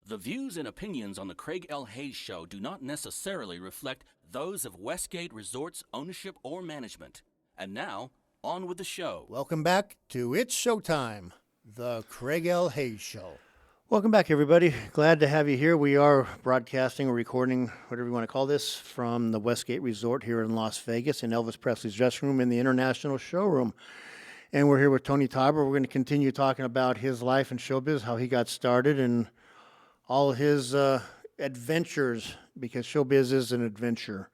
The views and opinions on the Craig L. Hayes Show do not necessarily reflect those of Westgate Resorts ownership or management. And now, on with the show. Welcome back to It's Showtime, the Craig L. Hayes Show. Welcome back, everybody. Glad to have you here. We are broadcasting or recording, whatever you want to call this, from the Westgate Resort here in Las Vegas in Elvis Presley's dressing room in the International Showroom. And we're here with Tony Tauber. We're going to continue talking about his life in showbiz, how he got started, and all his adventures, because showbiz is an adventure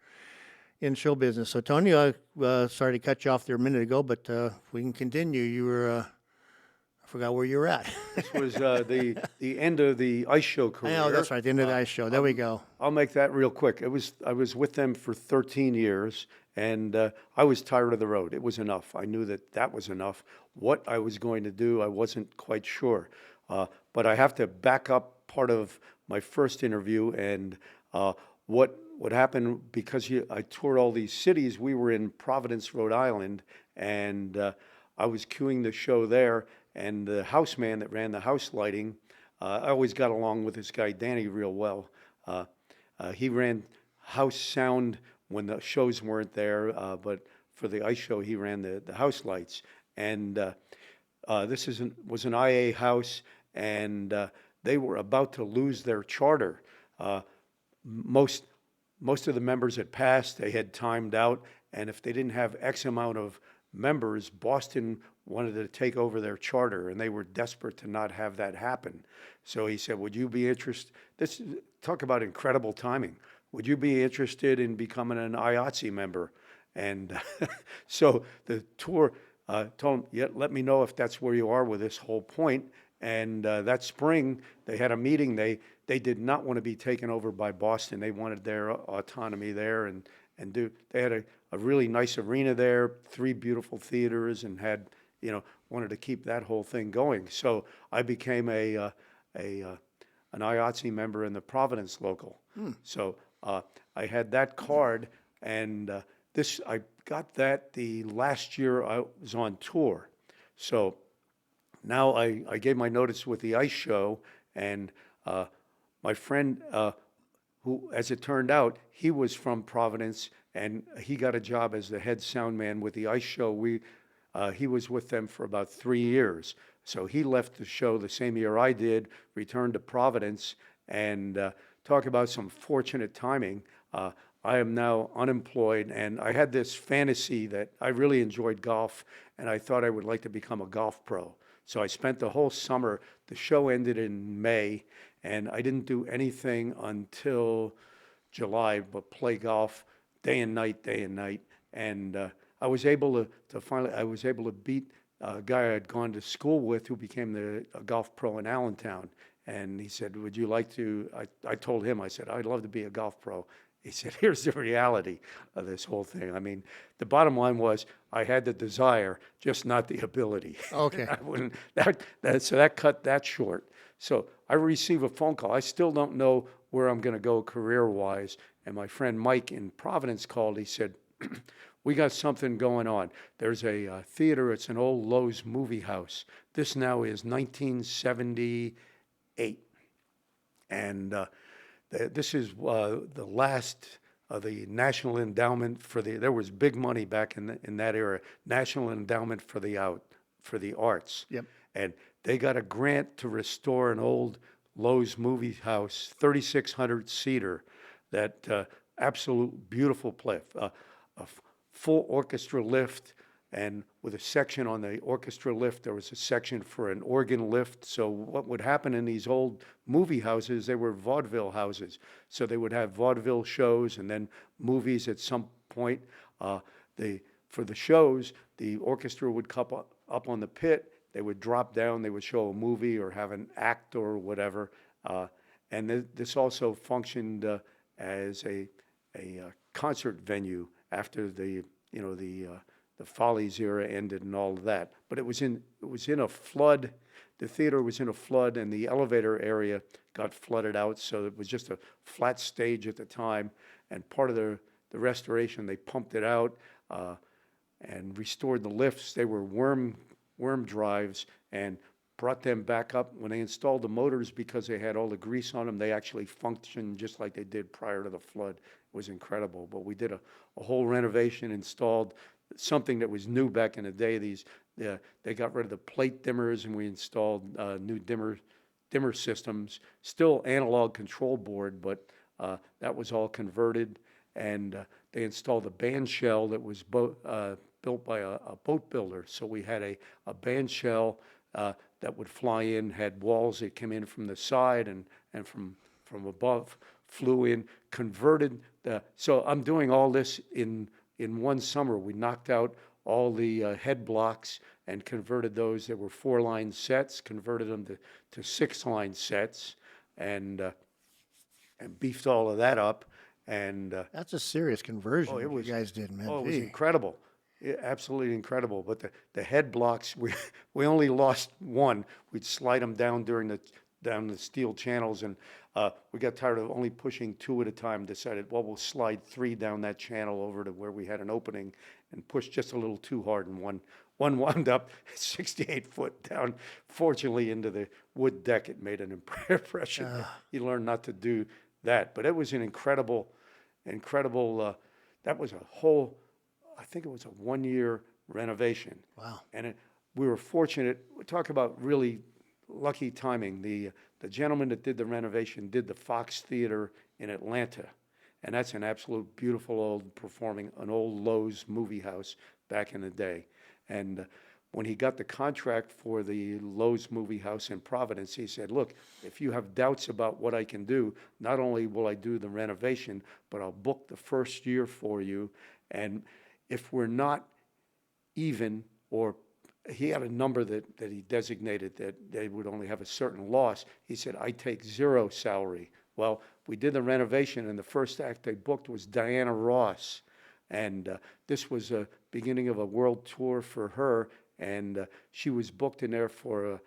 in show business. So, Tony, sorry to cut you off there a minute ago, but we can continue. You were, I forgot where you were at. This was the end of the ice show career. Oh, that's right, the end of the ice show. There we go. I'll make that real quick. I was with them for 13 years, and I was tired of the road. It was enough. I knew that was enough. What I was going to do, I wasn't quite sure. But I have to back up part of my first interview and what happened, because I toured all these cities. We were in Providence, Rhode Island, and I was queuing the show there, and the house man that ran the house lighting, I always got along with this guy Danny real well. He ran house sound when the shows weren't there, but for the ice show he ran the house lights. And this was an IA house, and they were about to lose their charter. Most of the members had passed. They had timed out, and if they didn't have X amount of members, Boston wanted to take over their charter, and they were desperate to not have that happen. So he said, "Would you be interested?" Talk about incredible timing. Would you be interested in becoming an IATSE member? And so the tour told him, "Yeah, let me know if that's where you are with this whole point." And that spring, they had a meeting. They did not want to be taken over by Boston. They wanted their autonomy there, and they had a really nice arena there, 3 beautiful theaters, and wanted to keep that whole thing going. So I became an IATSE member in the Providence local. So I had that card, and I got that the last year I was on tour. So now I gave my notice with the ice show, and my friend, who, as it turned out, he was from Providence, and he got a job as the head sound man with the ice show. He was with them for about 3 years. So he left the show the same year I did, returned to Providence, and talk about some fortunate timing. I am now unemployed, and I had this fantasy that I really enjoyed golf, and I thought I would like to become a golf pro. So I spent the whole summer. The show ended in May, and I didn't do anything until July but play golf day and night. And I was able to beat a guy I had gone to school with who became a golf pro in Allentown. And he said, "Would you like to?" I told him, I said, "I'd love to be a golf pro." He said, "Here's the reality of this whole thing." I mean, the bottom line was I had the desire, just not the ability. Okay. So that cut that short. So I receive a phone call. I still don't know where I'm going to go career-wise. And my friend Mike in Providence called. He said, "We got something going on. There's a theater. It's an old Lowe's movie house. This now is 1978. And this is the last of the National Endowment there was big money back in that era, National Endowment for the Arts. Yep. And they got a grant to restore an old Lowe's movie house, 3,600 seater, that absolute beautiful place, a full orchestra lift, and with a section on the orchestra lift, there was a section for an organ lift. So what would happen in these old movie houses, they were vaudeville houses. So they would have vaudeville shows and then movies at some point. For the shows, the orchestra would come up on the pit. They would drop down. They would show a movie or have an act or whatever. And this also functioned as a concert venue after the Follies era ended and all of that. But it was in a flood. The theater was in a flood, and the elevator area got flooded out. So it was just a flat stage at the time. And part of the restoration, they pumped it out and restored the lifts. They were worm drives, and brought them back up. When they installed the motors, because they had all the grease on them, they actually functioned just like they did prior to the flood. It was incredible. But we did a whole renovation, installed something that was new back in the day. They got rid of the plate dimmers, and we installed new dimmer systems. Still analog control board, but that was all converted. And they installed a band shell that was built by a boat builder. So we had a band shell that would fly in, had walls that came in from the side and from above, flew in, converted. So I'm doing all this in one summer. We knocked out all the head blocks and converted those that were 4-line sets, converted them to 6-line sets, and beefed all of that up. And That's a serious conversion it was, you guys did, man. it was Gee. incredible. Absolutely incredible. But the head blocks, we only lost one. We'd slide them down down the steel channels, and we got tired of only pushing 2 at a time. Decided, well, we'll slide 3 down that channel over to where we had an opening, and push just a little too hard, and one wound up 68 foot down. Fortunately, into the wood deck, it made an impression. You learn not to do that. But it was an incredible. That was I think it was a 1-year renovation. Wow. And we were fortunate. We talk about really lucky timing. The gentleman that did the renovation did the Fox Theater in Atlanta. And that's an absolute beautiful an old Lowe's movie house back in the day. And when he got the contract for the Lowe's movie house in Providence, he said, look, if you have doubts about what I can do, not only will I do the renovation, but I'll book the first year for you. And if we're not even, or he had a number that he designated that they would only have a certain loss, he said, I take 0 salary. Well, we did the renovation, and the first act they booked was Diana Ross. And this was a beginning of a world tour for her. And she was booked in there for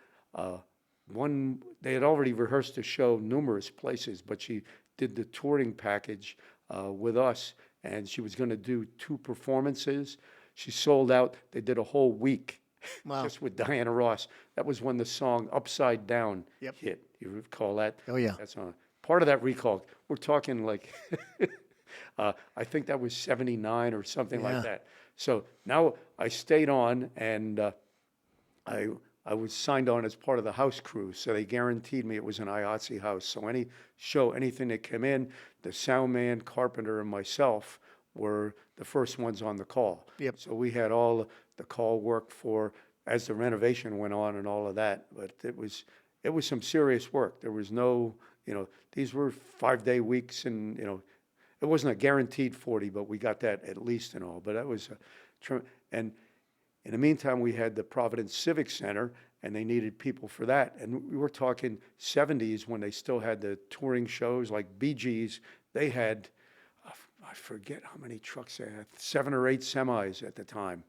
they had already rehearsed the show numerous places, but she did the touring package with us, and she was going to do 2 performances. She sold out. They did a whole week. Wow. Just with Diana Ross. That was when the song Upside Down Yep. hit. You recall that? Oh, yeah. That's on part of that recall. We're talking like, I think that was 79 or something Yeah. like that. So now I stayed on, and I was signed on as part of the house crew. So they guaranteed me it was an IATSE house. So any show, anything that came in, the sound man, carpenter, and myself were the first ones on the call. Yep. So we had all the call work for as the renovation went on and all of that. But it was some serious work. There was no, these were 5-day weeks, and it wasn't a guaranteed 40, but we got that at least and all. But that was and in the meantime, we had the Providence Civic Center, and they needed people for that. And we were talking 70s when they still had the touring shows like Bee Gees. They had, I forget how many trucks they had, 7 or 8 semis at the time,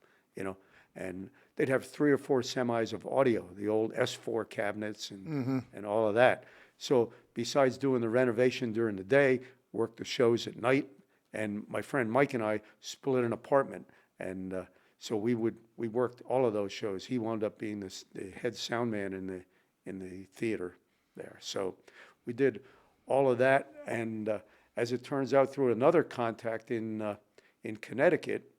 and they'd have 3 or 4 semis of audio, the old S4 cabinets and all of that. So besides doing the renovation during the day, worked the shows at night, and my friend Mike and I split an apartment, and so we worked all of those shows. He wound up being the head sound man in the theater there. So we did all of that, and as it turns out, through another contact in Connecticut,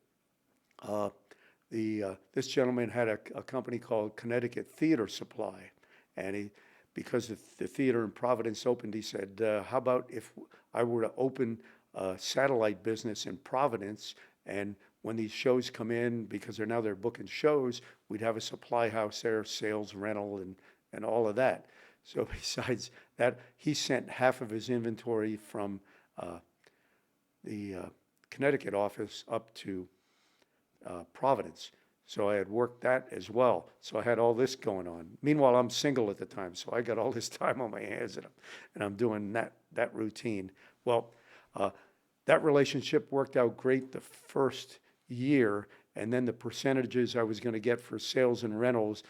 this gentleman had a company called Connecticut Theater Supply, and because the theater in Providence opened, he said, how about if I were to open a satellite business in Providence, and when these shows come in, because they're booking shows, we'd have a supply house there, sales, rental, and all of that. So besides that, he sent half of his inventory from the Connecticut office up to Providence. So I had worked that as well. So I had all this going on. Meanwhile, I'm single at the time, so I got all this time on my hands, and I'm doing that routine. Well, that relationship worked out great the first year, and then the percentages I was going to get for sales and rentals,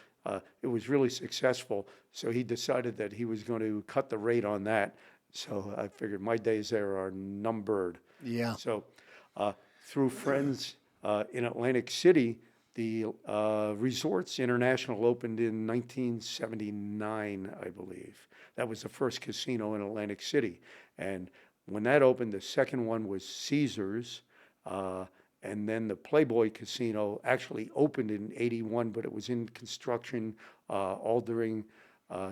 it was really successful. So he decided that he was going to cut the rate on that. So I figured my days there are numbered. Yeah. So through friends in Atlantic City, The Resorts International opened in 1979, I believe. That was the first casino in Atlantic City. And when that opened, the second one was Caesars. And then the Playboy Casino actually opened in 81, but it was in construction all during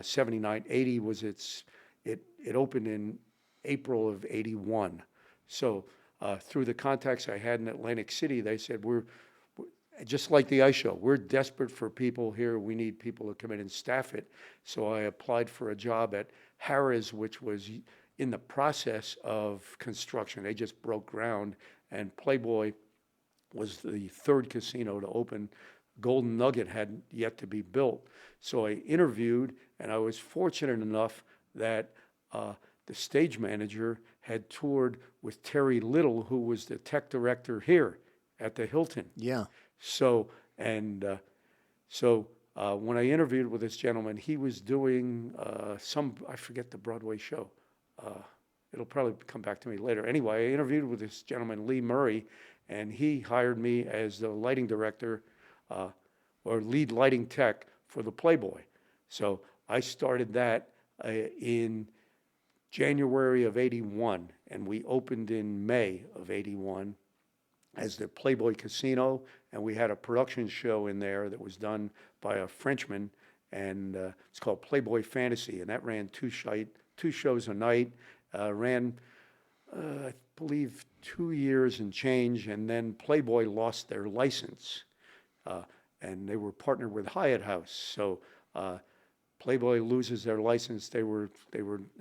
79. 80 was it opened in April of 81. So through the contacts I had in Atlantic City, they said, we're just like the ice show, we're desperate for people here. We need people to come in and staff it. So I applied for a job at Harrah's, which was in the process of construction. They just broke ground, and Playboy was the third casino to open. Golden Nugget had yet to be built. So I interviewed, and I was fortunate enough that the stage manager had toured with Terry Little, who was the tech director here at the Hilton. Yeah. So, when I interviewed with this gentleman, he was doing I forget the Broadway show. It'll probably come back to me later. Anyway, I interviewed with this gentleman, Lee Murray, and he hired me as the lighting director or lead lighting tech for the Playboy. So I started that in January of 81, and we opened in May of 81 as the Playboy Casino, and we had a production show in there that was done by a Frenchman, and it's called Playboy Fantasy, and that ran two shows a night, ran, I believe, 2 years and change, and then Playboy lost their license, and they were partnered with Hyatt House, so Playboy loses their license. They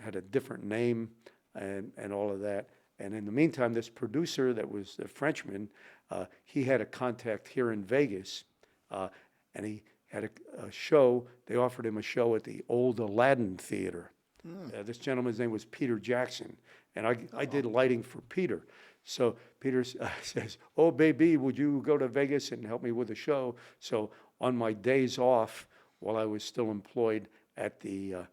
had a different name and all of that. And in the meantime, this producer that was the Frenchman, he had a contact here in Vegas, and he had a show. They offered him a show at the old Aladdin Theater. This gentleman's name was Peter Jackson, and I did lighting for Peter. So Peter says, "Oh, baby, would you go to Vegas and help me with the show?" So on my days off, while I was still employed at the, I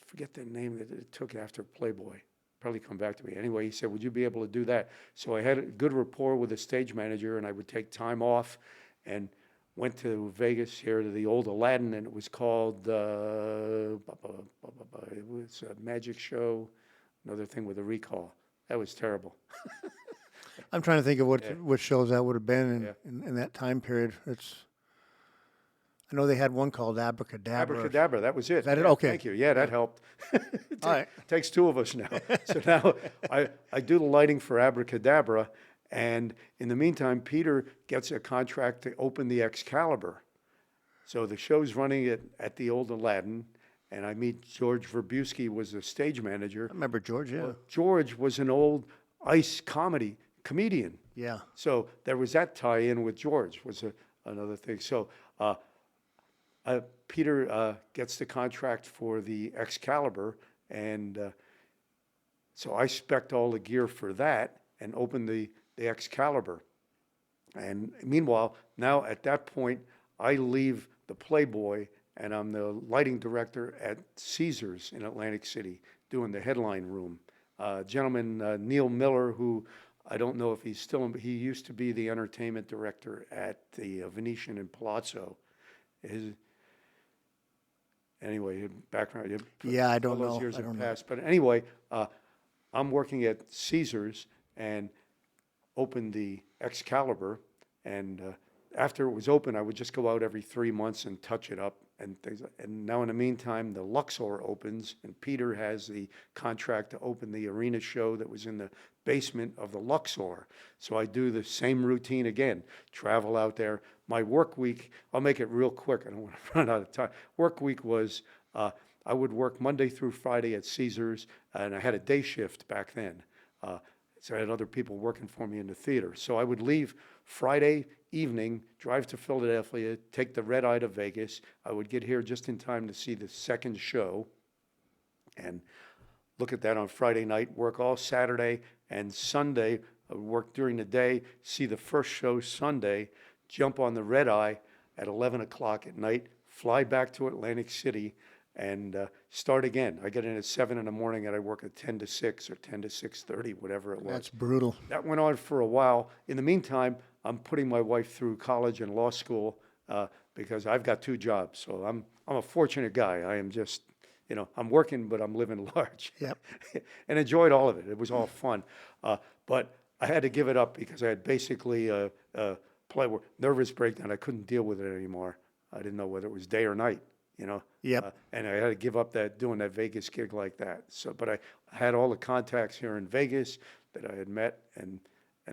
forget the name that it took after Playboy. Probably come back to me. Anyway, he said, "Would you be able to do that?" So I had a good rapport with the stage manager, and I would take time off and went to Vegas here to the old Aladdin, and it was called, it was a magic show, another thing with a recall. That was terrible. I'm trying to think of what shows that would have been in that time period. I know they had one called Abracadabra. Abracadabra, that was it. Is that it? Yeah, Okay. Thank you. Yeah, that helped. All right. Takes two of us now. So now I do the lighting for Abracadabra, and in the meantime, Peter gets a contract to open the Excalibur. So the show's running at the old Aladdin, and I meet George Verbusky, was the stage manager. I remember George, yeah. George was an old ice comedian. Yeah. So there was that tie-in with George, was another thing. So Peter gets the contract for the Excalibur, and so I spec'd all the gear for that and opened the Excalibur. And meanwhile, now at that point, I leave the Playboy, and I'm the lighting director at Caesars in Atlantic City, doing the headline room. Gentleman, Neil Miller, who I don't know if he's still, he used to be the entertainment director at the Venetian in Palazzo. Anyway, his background. Yeah, I don't all those know. years I have don't know. passed. But anyway, I'm working at Caesars and opened the Excalibur. And after it was open, I would just go out every 3 months and touch it up and things. And now in the meantime, the Luxor opens, and Peter has the contract to open the arena show that was in the basement of the Luxor. So I do the same routine again, travel out there. My work week, I'll make it real quick. I don't want to run out of time. Work week was, I would work Monday through Friday at Caesars, and I had a day shift back then. So I had other people working for me in the theater. So I would leave Friday evening, drive to Philadelphia, take the red eye to Vegas. I would get here just in time to see the second show and look at that on Friday night, work all Saturday and Sunday. I would work during the day, see the first show Sunday, jump on the red eye at 11 o'clock at night, fly back to Atlantic City, and start again. I get in at 7 in the morning, and I work at 10 to 6 or 10 to 6:30, whatever it was. That's brutal. That went on for a while. In the meantime, I'm putting my wife through college and law school because I've got 2 jobs. So I'm a fortunate guy. I am just, I'm working, but I'm living large. Yep. And enjoyed all of it. It was all fun. But I had to give it up because I had basically nervous breakdown. I couldn't deal with it anymore. I didn't know whether it was day or night, Yep. and I had to give up doing that Vegas gig like that. So, but I had all the contacts here in Vegas that I had met and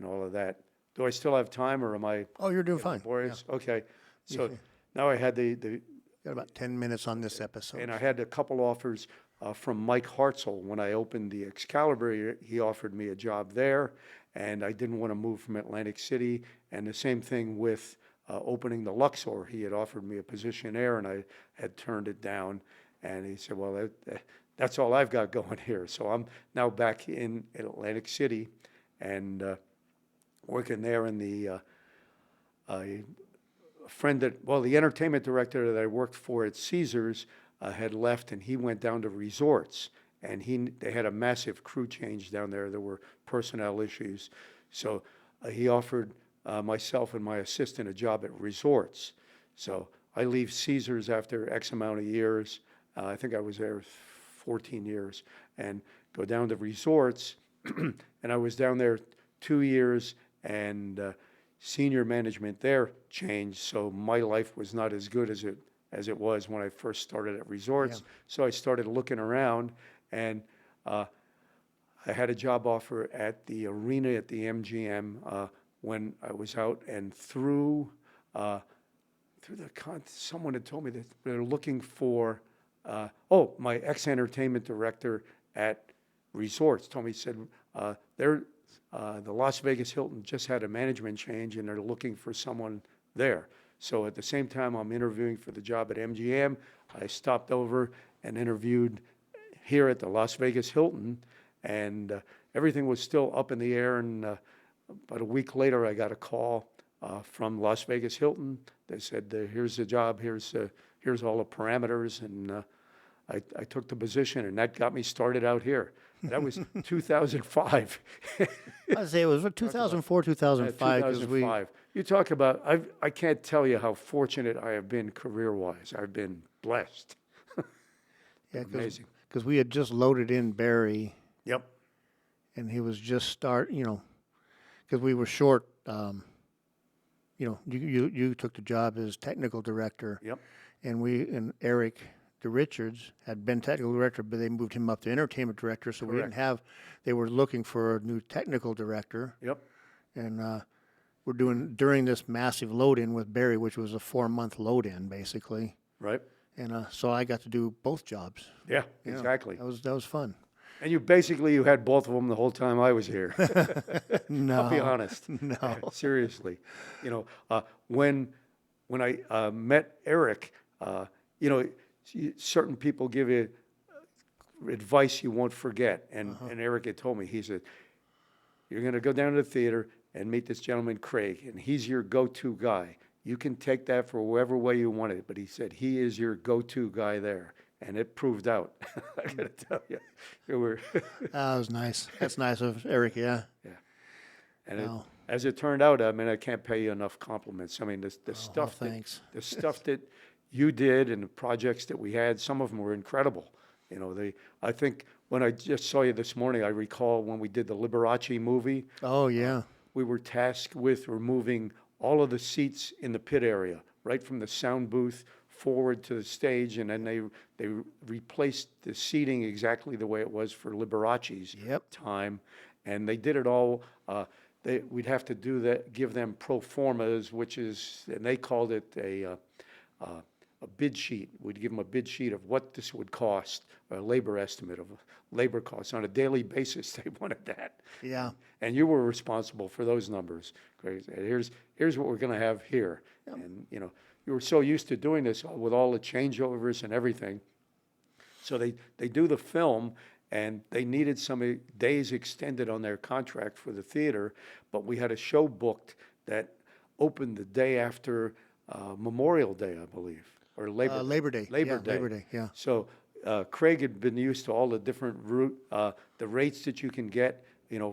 all of that. Do I still have time, or am I? Oh, you're doing getting fine. laborious? Okay. So now I had the Got about 10 minutes on this episode. and I had a couple offers from Mike Hartzell. When I opened the Excalibur, he offered me a job there, and I didn't want to move from Atlantic City. And the same thing with opening the Luxor. He had offered me a position there, and I had turned it down. And he said, well, that's all I've got going here. So I'm now back in Atlantic City and working there in the the entertainment director that I worked for at Caesars had left, and he went down to resorts, and they had a massive crew change down there. There were personnel issues, so he offered myself and my assistant a job at resorts. So I leave Caesars after X amount of years. I think I was there 14 years, and go down to resorts, and I was down there 2 years, and senior management there changed, so my life was not as good as it was when I first started at resorts. Yeah. So I started looking around, and I had a job offer at the arena at the MGM when I was out, and someone had told me that they're looking for my ex-entertainment director at resorts told me, said the Las Vegas Hilton just had a management change, and they're looking for someone there. So at the same time I'm interviewing for the job at MGM, I stopped over and interviewed here at the Las Vegas Hilton, and everything was still up in the air. And about a week later, I got a call from Las Vegas Hilton. They said, here's the job, here's all the parameters, and I took the position, and that got me started out here. That was 2005. I'd say it was 2004, 2005. 2005. You talk about, I can't tell you how fortunate I have been career-wise. I've been blessed. Amazing. Because we had just loaded in Barry, Yep. and he was just because we were short. You took the job as technical director. Yep. And Eric Richards had been technical director, but they moved him up to entertainment director, so we didn't have. They were looking for a new technical director. Yep. And we're doing during this massive load-in with Barry, which was a 4-month load-in basically. Right. And so I got to do both jobs. Yeah, You know, exactly. that was fun. And you had both of them the whole time I was here. No, I'll be honest. No. Seriously. When I met Eric, certain people give you advice you won't forget. And Eric had told me, he said, you're going to go down to the theater and meet this gentleman, Craig, and he's your go-to guy. You can take that for whatever way you want it, but he said he is your go-to guy there. And it proved out. I got to tell you, That was nice. That's nice of Eric. Yeah. Yeah. And Wow. as it turned out, I can't pay you enough compliments. I mean, the stuff thanks. the stuff that you did and the projects that we had, some of them were incredible. I think when I just saw you this morning, I recall when we did the Liberace movie. Oh yeah. We were tasked with removing all of the seats in the pit area, right from the sound booth forward to the stage, and then they replaced the seating exactly the way it was for Liberace's time, and they did it all. We'd have to do that, give them pro formas, and they called it a bid sheet. We'd give them a bid sheet of what this would cost, a labor estimate of labor costs on a daily basis. They wanted that. Yeah. And you were responsible for those numbers. Great. Here's what we're going to have here, and you were so used to doing this with all the changeovers and everything. So they do the film, and they needed some days extended on their contract for the theater, but we had a show booked that opened the day after Memorial Day, I believe, or Labor Day. Labor Day. Labor Day. Labor Day. Yeah. So Craig had been used to all the different the rates that you can get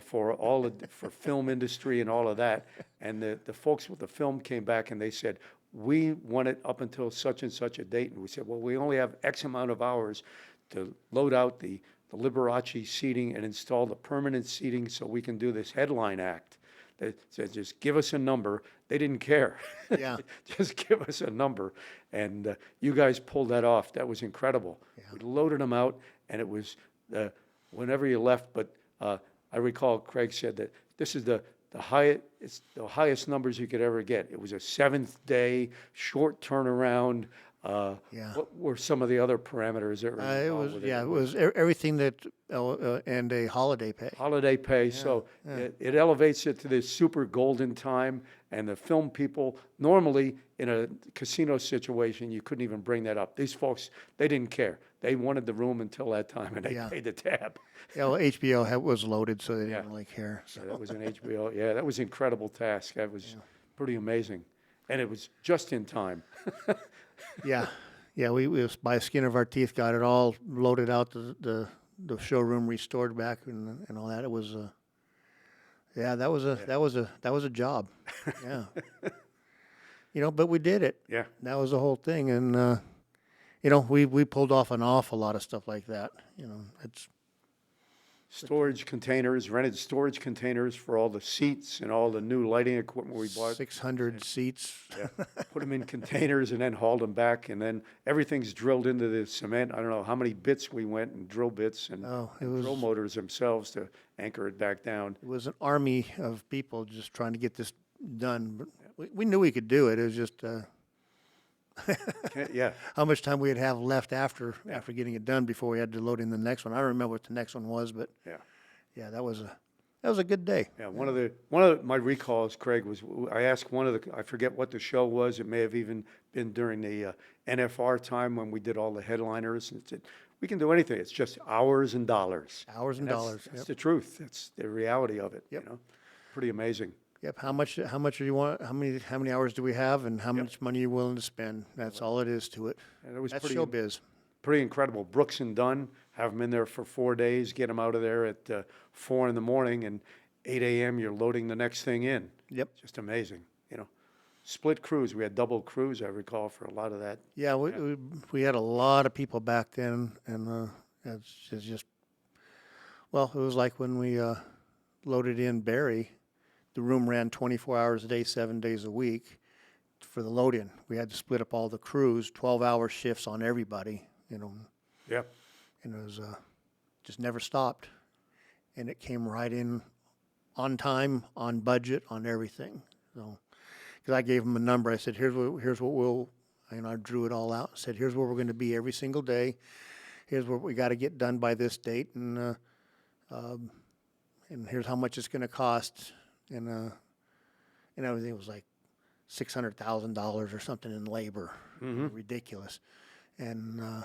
for all for film industry and all of that. And the folks with the film came back and they said, we want it up until such and such a date. And we said, well, we only have X amount of hours to load out the Liberace seating and install the permanent seating so we can do this headline act. They said, just give us a number. They didn't care. Yeah. Just give us a number. And you guys pulled that off. That was incredible. Yeah. We loaded them out, and it was whenever you left. But I recall Craig said that this is the highest numbers you could ever get. It was a seventh day, short turnaround. Yeah. What were some of the other parameters that were It involved was, with yeah, it was everything that, and a holiday pay. Holiday pay, so it elevates it to this super golden time, and the film people, normally in a casino situation, you couldn't even bring that up. These folks, they didn't care. They wanted the room until that time, and they Yeah. paid the tab. Yeah, well, HBO was loaded, so they Yeah. didn't really care. So. So that was an HBO, yeah, that was an incredible task. That was pretty amazing, and it was just in time. Yeah, yeah, we was by the skin of our teeth got it all loaded out, the showroom restored back and all that. It was that was a job. Yeah. But we did it. Yeah. That was the whole thing, and we pulled off an awful lot of stuff like that. It's Storage containers, rented storage containers for all the seats and all the new lighting equipment we bought. 600 seats. Yeah. Put them in containers and then hauled them back, and then everything's drilled into the cement. I don't know how many bits we went, and drill bits and drill motors themselves to anchor it back down. It was an army of people just trying to get this done. But we knew we could do it. It was just Yeah, how much time we'd have left after getting it done before we had to load in the next one. I don't remember what the next one was, but yeah, that was a good day. yeah. One of my recalls, Craig, was I asked I forget what the show was. It may have even been during the NFR time when we did all the headliners, and it said, we can do anything. It's just hours and dollars. Hours and dollars. That's the truth. That's the reality of it. Yep. Pretty amazing. Yep. How much do you want? How many hours do we have, and how much money are you willing to spend? That's all it is to it. And it was That's pretty showbiz. Pretty incredible. Brooks and Dunn, have them in there for 4 days, get them out of there at 4 in the morning, and 8 a.m. you're loading the next thing in. Yep. Just amazing. Split crews. We had double crews, I recall, for a lot of that. Yeah, we had a lot of people back then, and it's just it was like when we loaded in Barry. The room ran 24 hours a day, 7 days a week for the load-in. We had to split up all the crews, 12-hour shifts on everybody, Yeah. and it was just never stopped. And it came right in on time, on budget, on everything. So, because I gave them a number, I said, here's what we'll, I drew it all out. I said, here's where we're going to be every single day. Here's what we got to get done by this date, and here's how much it's going to cost. And everything was like $600,000 or something in labor, ridiculous, and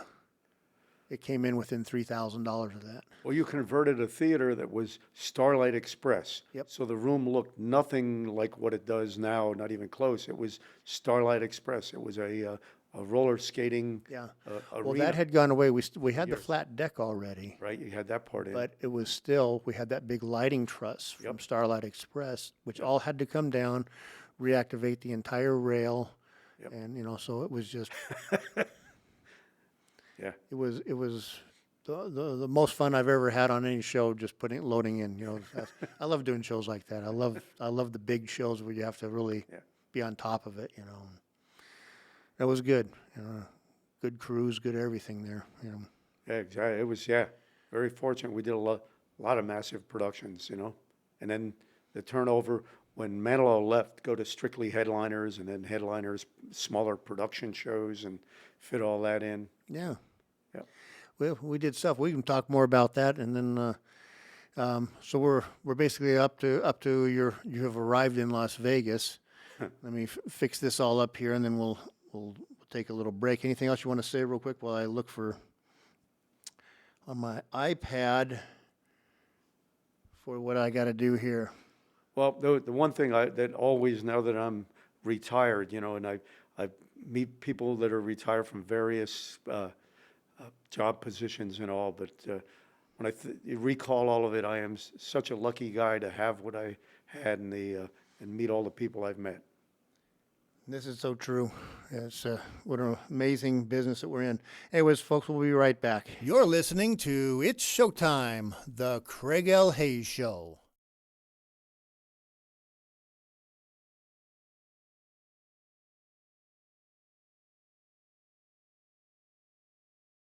it came in within $3,000 of that. Well, you converted a theater that was Starlight Express. Yep. So the room looked nothing like what it does now, not even close. It was Starlight Express. It was a roller skating Well, arena. that had gone away. We had the flat deck already, Right, you had that part in. but it was still, we had that big lighting truss from Starlight Express, which all had to come down, reactivate the entire rail, and so it was just. Yeah. It was the most fun I've ever had on any show, just loading in. I love doing shows like that. I love the big shows where you have to really be on top of it. That was good. Good crews, good everything there. Yeah, exactly. It was very fortunate. We did a lot of massive productions, and then the turnover when Manilow left, go to strictly headliners, and then headliners, smaller production shows, and fit all that in. Yeah. Yep. Well, we did stuff. We can talk more about that, and then so we're basically up to you have arrived in Las Vegas. Let me fix this all up here, and then we'll take a little break. Anything else you want to say real quick while I look on my iPad for what I got to do here? Well, the one thing that always, now that I'm retired, and I meet people that are retired from various job positions and all, but when you recall all of it, I am such a lucky guy to have what I had and meet all the people I've met. This is so true. It's what an amazing business that we're in. Anyways, folks, we'll be right back. You're listening to It's Showtime, the Craig L. Hayes Show.